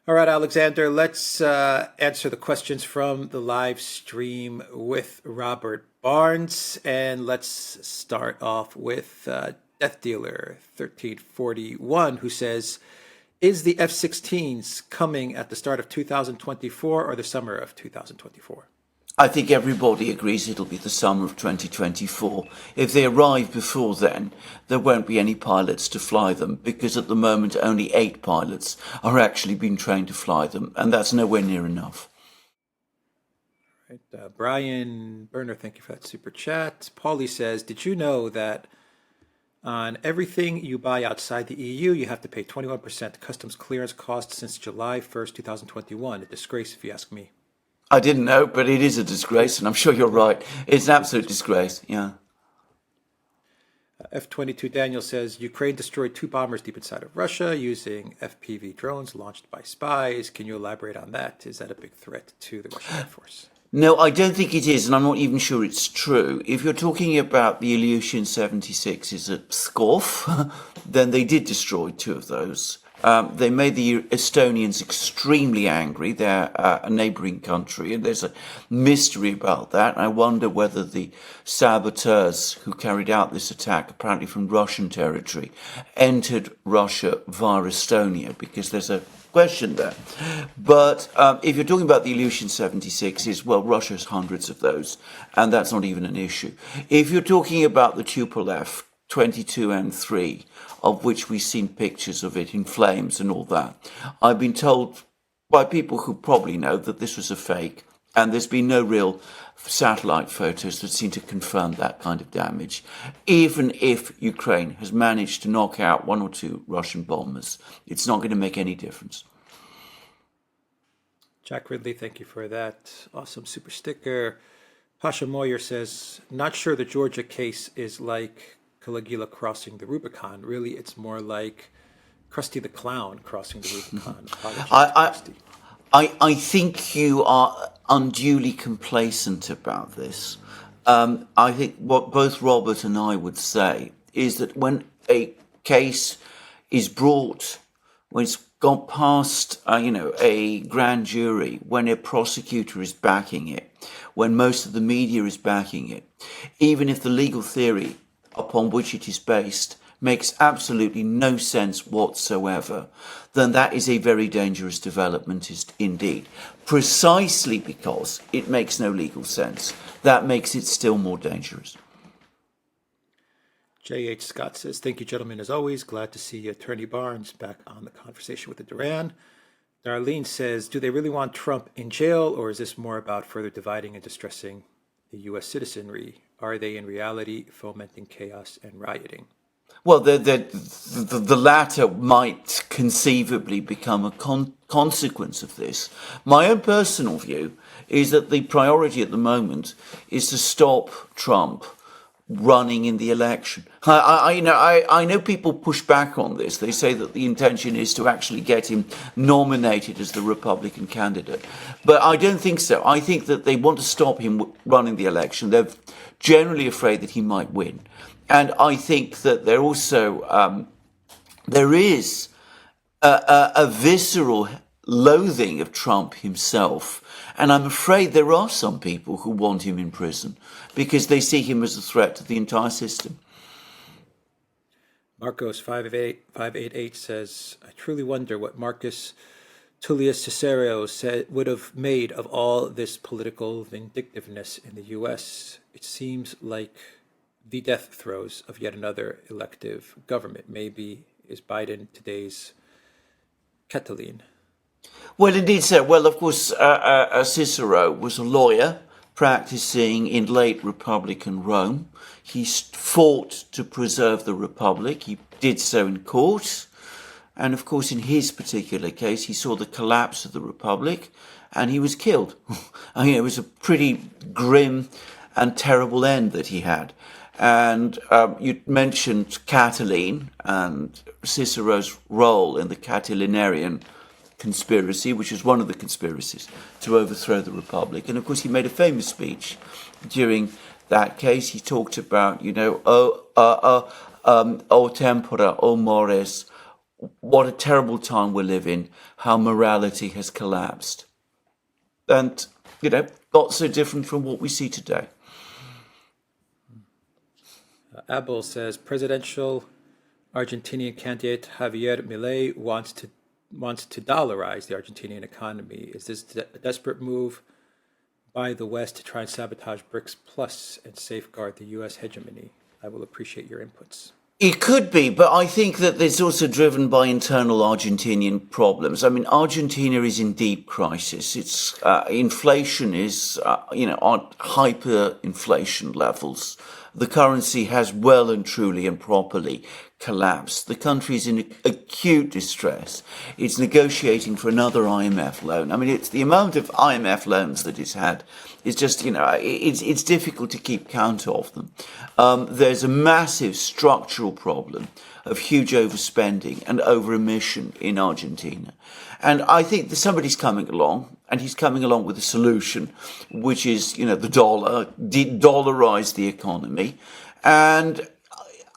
All right, Alexander, let's answer the questions from the live stream with Robert Barnes. And let's start off with Death Dealer 1341, who says, is the F-16s coming at the start of 2024 or the summer of 2024? I think everybody agrees it'll be the summer of 2024. If they arrive before then, there won't be any pilots to fly them, because at the moment only 8 pilots are actually being trained to fly them, and that's nowhere near enough. Right. Brian Berner, thank you for that super chat. Paulie says, did you know that on everything you buy outside the EU, you have to pay 21% customs clearance cost since July 1st, 2021? A disgrace if you ask me. I didn't know, but it is a disgrace, and I'm sure you're right. It's an absolute disgrace, yeah. F-22 Daniel says, Ukraine destroyed 2 bombers deep inside of Russia using FPV drones launched by spies. Can you elaborate on that? Is that a big threat to the Russian Air Force? No, I don't think it is, and I'm not even sure it's true. If you're talking about the Ilyushin 76s at Pskov, then they did destroy 2 of those. They made the Estonians extremely angry. They're a neighbouring country, and there's a mystery about that. I wonder whether the saboteurs who carried out this attack, apparently from Russian territory, entered Russia via Estonia, because there's a question there. But if you're talking about the Ilyushin 76s, well, Russia has hundreds of those, and that's not even an issue. If you're talking about the Tupolev 22M3, of which we've seen pictures of it in flames and all that, I've been told by people who probably know that this was a fake, and there's been no real satellite photos that seem to confirm that kind of damage. Even if Ukraine has managed to knock out 1 or 2 Russian bombers, it's not going to make any difference. Jack Ridley, thank you for that awesome super sticker. Pasha Moyer says, not sure the Georgia case is like Caligula crossing the Rubicon. Really, it's more like Krusty the Clown crossing the Rubicon. I think you are unduly complacent about this. I think what both Robert and I would say is that when a case is brought, when it's gone past, a grand jury, when a prosecutor is backing it, when most of the media is backing it, even if the legal theory upon which it is based makes absolutely no sense whatsoever, then that is a very dangerous development indeed. Precisely because it makes no legal sense, that makes it still more dangerous. J.H. Scott says, thank you, gentlemen, as always. Glad to see Attorney Barnes back on the conversation with the Duran. Darlene says, do they really want Trump in jail, or is this more about further dividing and distressing the U.S. citizenry? Are they in reality fomenting chaos and rioting? Well, the latter might conceivably become a consequence of this. My own personal view is that the priority at the moment is to stop Trump running in the election. I know people push back on this. They say that the intention is to actually get him nominated as the Republican candidate. But I don't think so. I think that they want to stop him running the election. They're generally afraid that he might win. And I think that there also, there is a visceral loathing of Trump himself. And I'm afraid there are some people who want him in prison because they see him as a threat to the entire system. Marcos 588 says, I truly wonder what Marcus Tullius Cicero would have made of all this political vindictiveness in the U.S. It seems like the death throes of yet another elective government. Maybe is Biden today's Cataline? Well, indeed so. Well, of course, Cicero was a lawyer practicing in late Republican Rome. He fought to preserve the Republic. He did so in court. And of course, in his particular case, he saw the collapse of the Republic and he was killed. I mean, it was a pretty grim and terrible end that he had. And you mentioned Catiline and Cicero's role in the Catilinarian conspiracy, which was one of the conspiracies to overthrow the Republic. And of course, he made a famous speech during that case. He talked about, o tempora, o mores, what a terrible time we live in, how morality has collapsed. And, not so different from what we see today. Abel says presidential Argentinian candidate Javier Milei wants to dollarize the Argentinian economy. Is this a desperate move by the West to try and sabotage BRICS Plus and safeguard the U.S. hegemony? I will appreciate your inputs. It could be, but I think that it's also driven by internal Argentinian problems. I mean, Argentina is in deep crisis. Its inflation is, on hyperinflation levels. The currency has well and truly and properly collapsed. The country is in acute distress. It's negotiating for another IMF loan. I mean, it's the amount of IMF loans that it's had. It's just, it's difficult to keep count of them. There's a massive structural problem of huge overspending and over-emission in Argentina. And I think that somebody's coming along, and he's coming along with a solution, which is, the dollar, dollarize the economy. And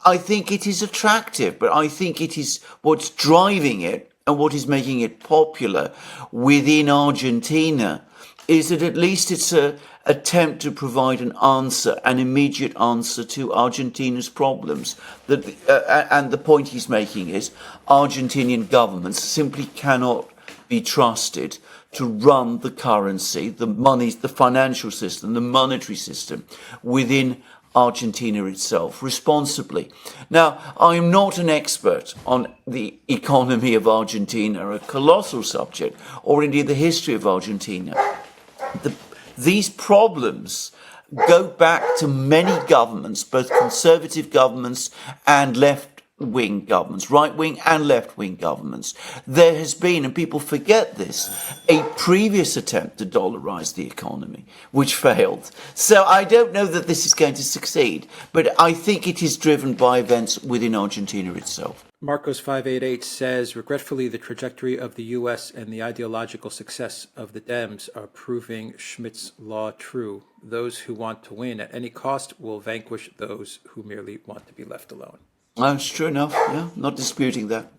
I think it is attractive, but I think it is what's driving it and what is making it popular within Argentina is that at least it's an attempt to provide an immediate answer to Argentina's problems. And the point he's making is Argentinian governments simply cannot be trusted to run the currency, the money, the financial system, the monetary system within Argentina itself responsibly. Now, I'm not an expert on the economy of Argentina, a colossal subject, or indeed the history of Argentina. These problems go back to many governments, both conservative governments and left-wing governments, right-wing and left-wing governments. There has been, and people forget this, a previous attempt to dollarize the economy, which failed. So I don't know that this is going to succeed, but I think it is driven by events within Argentina itself. Marcos 588 says, regretfully, the trajectory of the U.S. and the ideological success of the Dems are proving Schmidt's law true. Those who want to win at any cost will vanquish those who merely want to be left alone. That's true enough, yeah, not disputing that.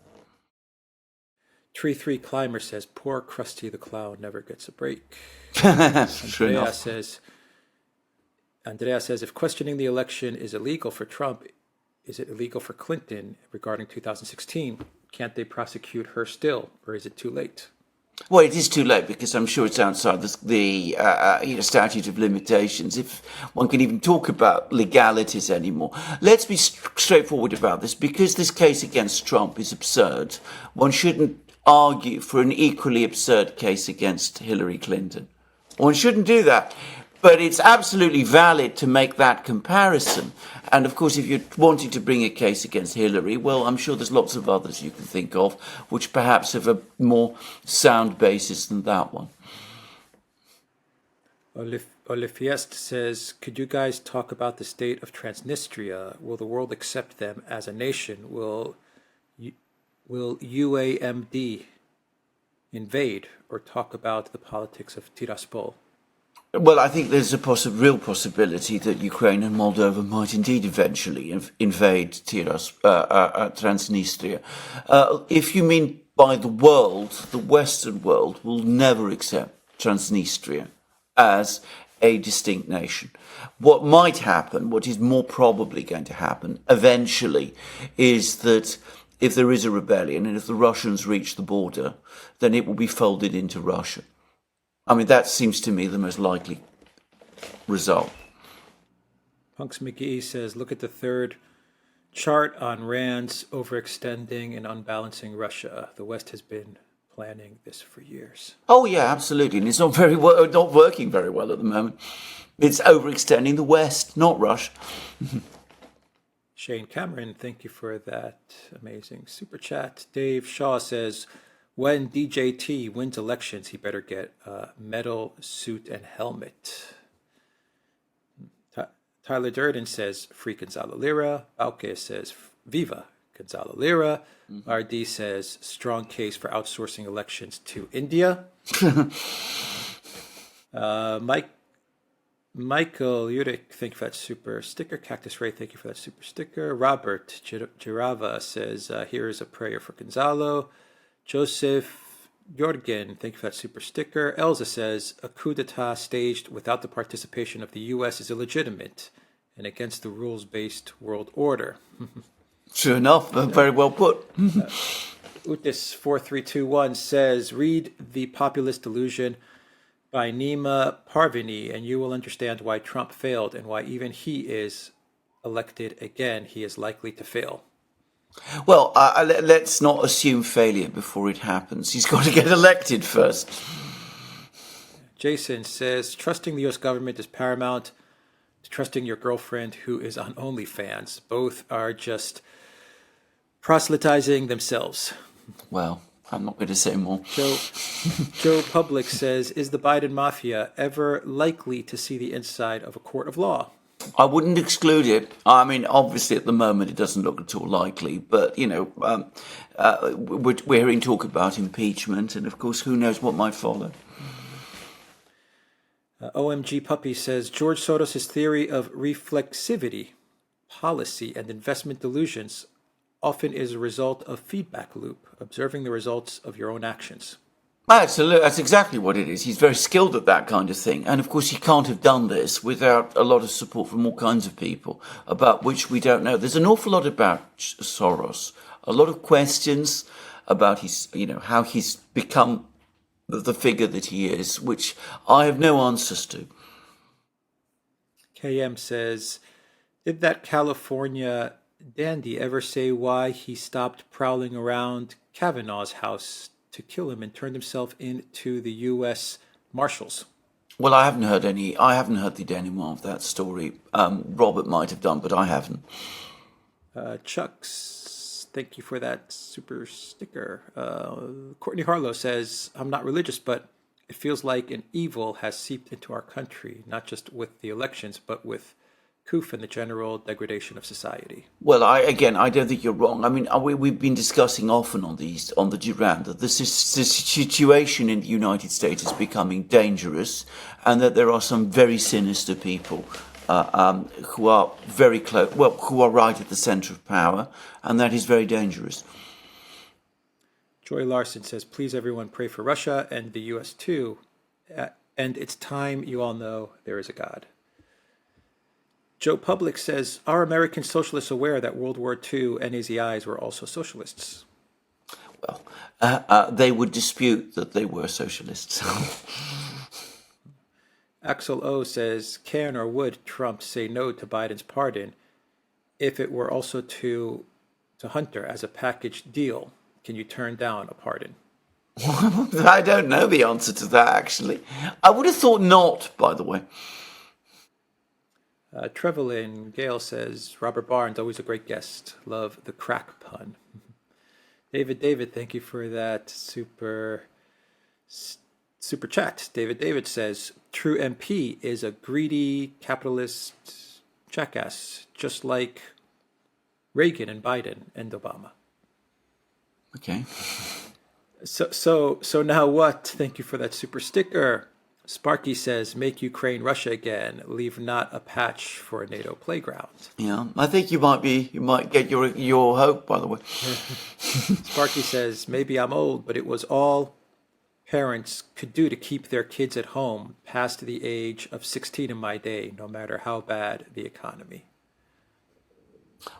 Tree 3 Climber says, poor Krusty the Clown never gets a break. True enough. Andrea says, if questioning the election is illegal for Trump, is it illegal for Clinton regarding 2016? Can't they prosecute her still, or is it too late? Well, it is too late because I'm sure it's outside the statute of limitations, if one can even talk about legalities anymore. Let's be straightforward about this. Because this case against Trump is absurd, one shouldn't argue for an equally absurd case against Hillary Clinton. One shouldn't do that. But it's absolutely valid to make that comparison. And of course, if you're wanting to bring a case against Hillary, well, I'm sure there's lots of others you can think of which perhaps have a more sound basis than that one. Olifiest says, could you guys talk about the state of Transnistria? Will the world accept them as a nation? Will UAMD invade, or talk about the politics of Tiraspol? Well, I think there's a real possibility that Ukraine and Moldova might indeed eventually invade Transnistria. If you mean by the world, the Western world will never accept Transnistria as a distinct nation. What might happen, what is more probably going to happen eventually, is that if there is a rebellion and if the Russians reach the border, then it will be folded into Russia. I mean, that seems to me the most likely result. Punks McGee says, look at the third chart on Rand's overextending and unbalancing Russia. The West has been planning this for years. Oh, yeah, absolutely. And it's not working very well at the moment. It's overextending the West, not Russia. Shane Cameron, thank you for that amazing super chat. Dave Shaw says, when DJT wins elections, he better get a medal, suit, and helmet. Tyler Durden says, free Gonzalo Lira. Bauke says, viva Gonzalo Lira. RD says, strong case for outsourcing elections to India. Michael Yurik, thank you for that super sticker. Cactus Ray, thank you for that super sticker. Robert Girava says, here is a prayer for Gonzalo. Joseph Jorgen, thank you for that super sticker. Elza says, a coup d'etat staged without the participation of the U.S. is illegitimate and against the rules-based world order. True enough, very well put. Utis4321 says, read The Populist Delusion by Nima Parvini, and you will understand why Trump failed and why even he is elected again, he is likely to fail. Well, let's not assume failure before it happens. He's got to get elected first. Jason says, trusting the U.S. government is paramount to trusting your girlfriend who is on OnlyFans. Both are just proselytizing themselves. Well, I'm not going to say more. Joe Public says, is the Biden mafia ever likely to see the inside of a court of law? I wouldn't exclude it. I mean, obviously at the moment it doesn't look at all likely, but, you know, we're hearing talk about impeachment, and of course, who knows what might follow. OMG Puppy says, George Soros' theory of reflexivity, policy, and investment delusions often is a result of feedback loop, observing the results of your own actions. Absolutely, that's exactly what it is. He's very skilled at that kind of thing. And of course, he can't have done this without a lot of support from all kinds of people, about which we don't know. There's an awful lot about Soros, a lot of questions about his, you know, how he's become the figure that he is, which I have no answers to. KM says, did that California dandy ever say why he stopped prowling around Kavanaugh's house to kill him and turned himself into the U.S. Marshals? Well, I haven't heard the denouement of that story. Robert might have done, but I haven't. Chucks, thank you for that super sticker. Courtney Harlow says, I'm not religious, but it feels like an evil has seeped into our country, not just with the elections, but with coup and the general degradation of society. Well, I don't think you're wrong. I mean, we've been discussing often on the Duran that the situation in the United States is becoming dangerous, and that there are some very sinister people who are very close, who are right at the center of power, and that is very dangerous. Joy Larson says, please everyone pray for Russia and the U.S. too. And it's time you all know there is a God. Joe Public says, are American socialists aware that World War II NAZIs were also socialists? Well, they would dispute that they were socialists. Axel O says, can or would Trump say no to Biden's pardon if it were also to Hunter as a package deal? Can you turn down a pardon? I don't know the answer to that, actually. I would have thought not, by the way. Trevelyan Gale says, Robert Barnes, always a great guest. Love the crack pun. David, thank you for that super chat. David says, true MP is a greedy capitalist jackass, just like Reagan and Biden and Obama. Okay. So now what? Thank you for that super sticker. Sparky says, make Ukraine Russia again. Leave not a patch for a NATO playground. Yeah, I think you might get your hope, by the way. Sparky says, maybe I'm old, but it was all parents could do to keep their kids at home past the age of 16 in my day, no matter how bad the economy.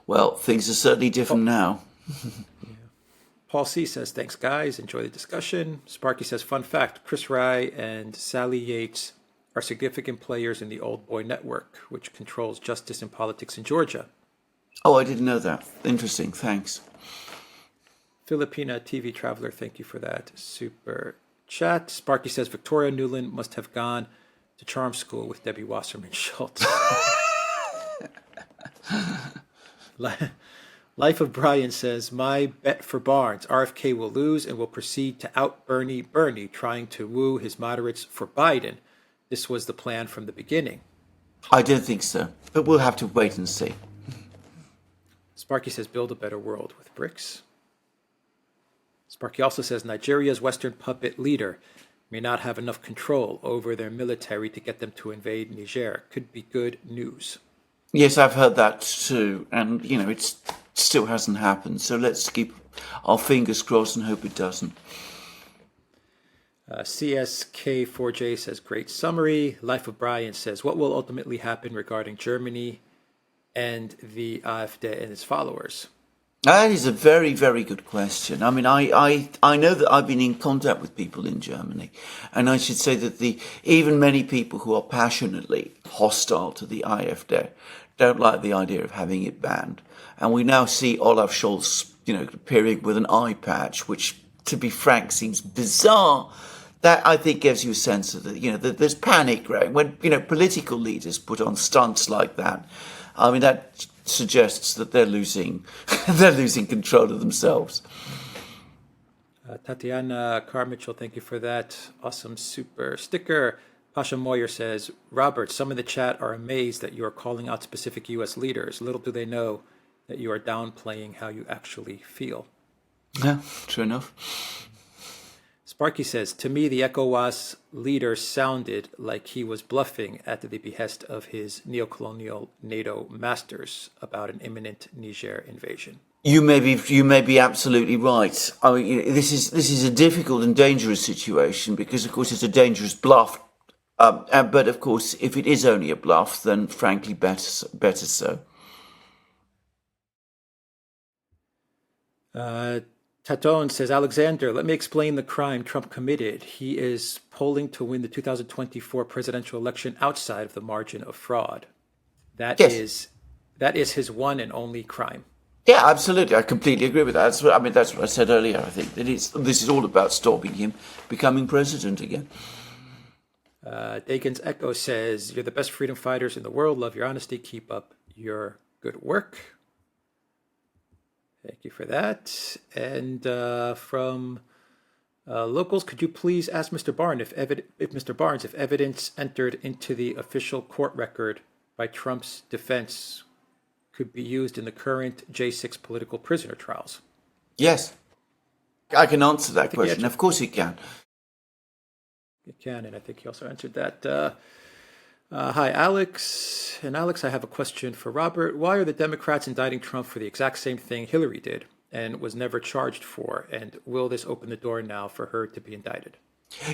Well, things are certainly different now. Paul C. says, thanks, guys. Enjoy the discussion. Sparky says, fun fact, Chris Rye and Sally Yates are significant players in the Old Boy Network, which controls justice and politics in Georgia. Oh, I didn't know that. Interesting. Thanks. Filipina TV Traveler, thank you for that super chat. Sparky says, Victoria Nuland must have gone to charm school with Debbie Wasserman Schultz. Life of Brian says, my bet for Barnes, RFK will lose and will proceed to out Bernie, trying to woo his moderates for Biden. This was the plan from the beginning. I don't think so, but we'll have to wait and see. Sparky says, build a better world with bricks. Sparky also says, Nigeria's Western puppet leader may not have enough control over their military to get them to invade Niger. Could be good news. Yes, I've heard that too, and it still hasn't happened. So let's keep our fingers crossed and hope it doesn't. CSK4J says, great summary. Life of Brian says, what will ultimately happen regarding Germany and the AfD and its followers? That is a very, very good question. I mean, I know that I've been in contact with people in Germany, and I should say that even many people who are passionately hostile to the AfD don't like the idea of having it banned. And we now see Olaf Scholz, appearing with an eye patch, which, to be frank, seems bizarre. That, I think, gives you a sense of that there's panic growing when political leaders put on stunts like that. I mean, that suggests that they're losing control of themselves. Tatiana Carmichael, thank you for that awesome super sticker. Pasha Moyer says, Robert, some in the chat are amazed that you are calling out specific U.S. leaders. Little do they know that you are downplaying how you actually feel. Yeah, true enough. Sparky says, to me, the ECOWAS leader sounded like he was bluffing at the behest of his neocolonial NATO masters about an imminent Niger invasion. You may be absolutely right. I mean, this is a difficult and dangerous situation because, of course, it's a dangerous bluff. But of course, if it is only a bluff, then frankly, better so. Tatone says, Alexander, let me explain the crime Trump committed. He is polling to win the 2024 presidential election outside of the margin of fraud. That is his one and only crime. Yeah, absolutely. I completely agree with that. That's what I said earlier. I think that this is all about stopping him becoming president again. Dakin's Echo says, you're the best freedom fighters in the world. Love your honesty. Keep up your good work. Thank you for that. And from locals, could you please ask Mr. Barnes if evidence entered into the official court record by Trump's defense could be used in the current J6 political prisoner trials? Yes, I can answer that question. Of course, it can. It can, and I think he also answered that. Hi, Alex. And Alex, I have a question for Robert. Why are the Democrats indicting Trump for the exact same thing Hillary did and was never charged for? And will this open the door now for her to be indicted?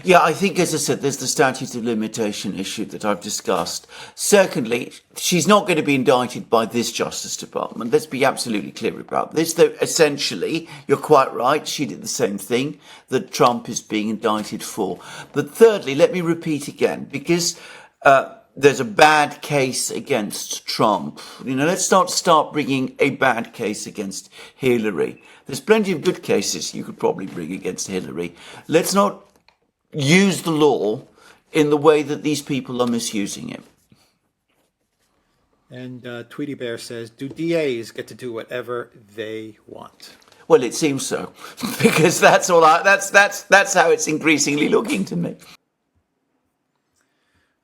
Yeah, I think, as I said, there's the statute of limitation issue that I've discussed. Secondly, she's not going to be indicted by this Justice Department. Let's be absolutely clear about this. Though, essentially, you're quite right. She did the same thing that Trump is being indicted for. But thirdly, let me repeat again, because there's a bad case against Trump. Let's not start bringing a bad case against Hillary. There's plenty of good cases you could probably bring against Hillary. Let's not use the law in the way that these people are misusing it. And Tweety Bear says, do DAs get to do whatever they want? Well, it seems so, because that's how it's increasingly looking to me.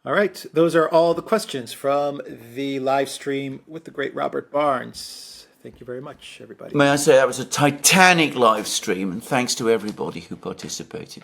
All right, those are all the questions from the live stream with the great Robert Barnes. Thank you very much, everybody. May I say that was a titanic live stream, and thanks to everybody who participated.